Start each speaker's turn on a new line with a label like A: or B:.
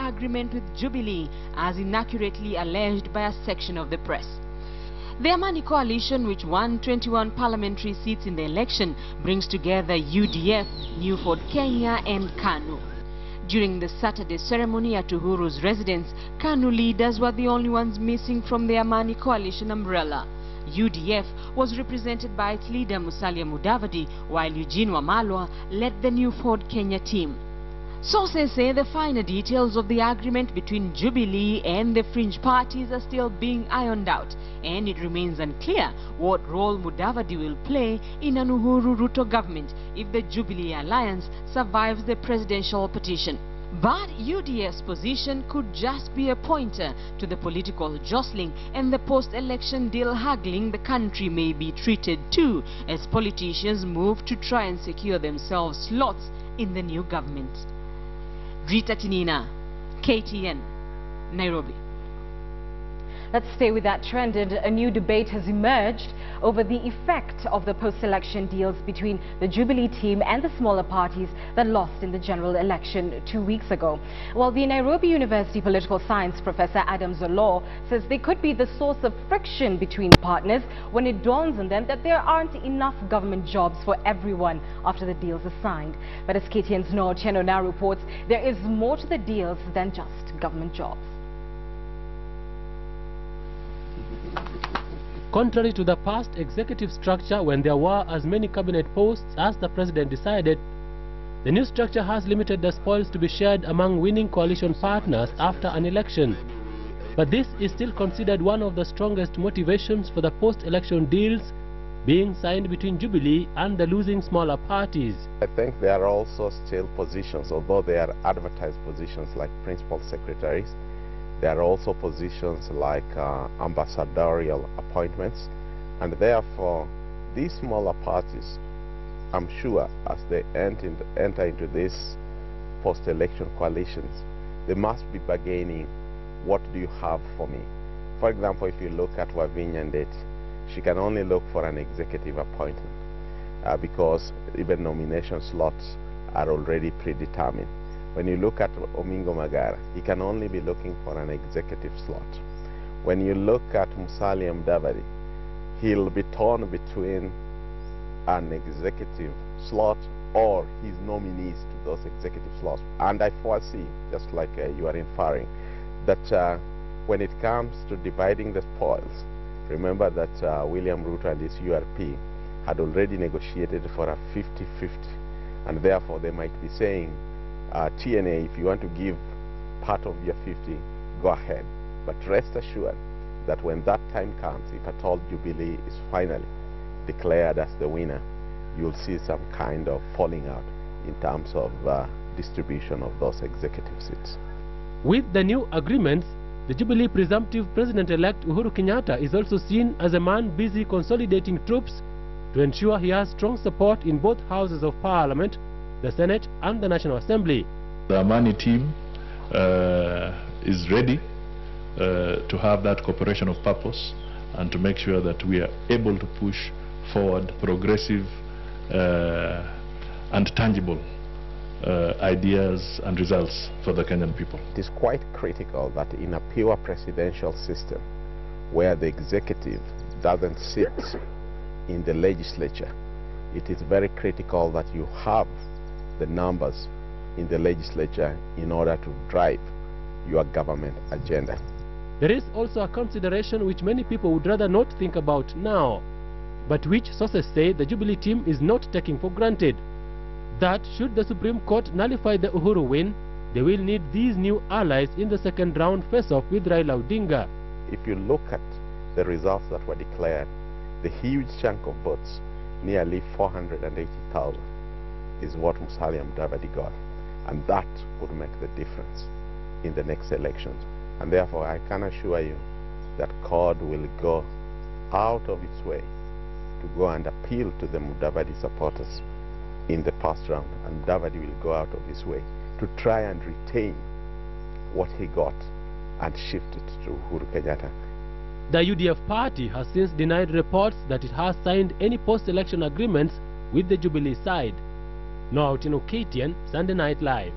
A: agreement with Jubilee, as inaccurately alleged by a section of the press. The Amani coalition, which won 21 parliamentary seats in the election, brings together UDF, New Ford Kenya and KANU. During the Saturday ceremony at Uhuru's residence, KANU leaders were the only ones missing from the Amani coalition umbrella. UDF was represented by its leader Musalia Mudavadi, while Eugene Wamalwa led the New Ford Kenya team. Sources say the finer details of the agreement between Jubilee and the fringe parties are still being ironed out, and it remains unclear what role Mudavadi will play in an Uhuru-Ruto government if the Jubilee alliance survives the presidential petition. But UDF's position could just be a pointer to the political jostling and the post-election deal haggling the country may be treated to, as politicians move to try and secure themselves slots in the new government. Rita Tinina, KTN, Nairobi.
B: Let's stay with that trend, and a new debate has emerged over the effect of the post-election deals between the Jubilee team and the smaller parties that lost in the general election 2 weeks ago. Well, the Nairobi University political science Professor Adams Oloo says they could be the source of friction between partners when it dawns on them that there aren't enough government jobs for everyone after the deals are signed. But as KTN's Noor Cheno now reports, there is more to the deals than just government jobs.
C: Contrary to the past executive structure, when there were as many cabinet posts as the president decided, the new structure has limited the spoils to be shared among winning coalition partners after an election. But this is still considered one of the strongest motivations for the post-election deals being signed between Jubilee and the losing smaller parties.
D: I think there are also still positions, although they are advertised positions like principal secretaries. There are also positions like ambassadorial appointments, and therefore these smaller parties, I'm sure, as they enter into these post-election coalitions, they must be bargaining, what do you have for me? For example, if you look at Wavinya Ndeti, she can only look for an executive appointment because even nomination slots are already predetermined. When you look at Omingo Magara, he can only be looking for an executive slot. When you look at Musalia Mudavadi, he'll be torn between an executive slot or his nominees to those executive slots. And I foresee, just like you are inferring, that when it comes to dividing the spoils, remember that William Ruto and his URP had already negotiated for a 50-50, and therefore they might be saying, TNA, if you want to give part of your 50, go ahead. But rest assured that when that time comes, if at all Jubilee is finally declared as the winner, you'll see some kind of falling out in terms of distribution of those executive seats.
C: With the new agreements, the Jubilee presumptive president-elect Uhuru Kenyatta is also seen as a man busy consolidating troops to ensure he has strong support in both houses of parliament, the Senate and the National Assembly.
E: The Amani team is ready to have that cooperation of purpose and to make sure that we are able to push forward progressive and tangible ideas and results for the Kenyan people.
D: It is quite critical that in a pure presidential system where the executive doesn't sit in the legislature, it is very critical that you have the numbers in the legislature in order to drive your government agenda.
C: There is also a consideration which many people would rather not think about now, but which sources say the Jubilee team is not taking for granted. That should the Supreme Court nullify the Uhuru win, they will need these new allies in the second round face-off with Raila Odinga.
D: If you look at the results that were declared, the huge chunk of votes, nearly 480,000, is what Musalia Mudavadi got, and that would make the difference in the next elections. And therefore I can assure you that CORD will go out of its way to go and appeal to the Mudavadi supporters in the first round, and Mudavadi will go out of his way to try and retain what he got and shift it to Uhuru Kenyatta.
C: The UDF party has since denied reports that it has signed any post-election agreements with the Jubilee side. Now, KTN, Sunday Night Live.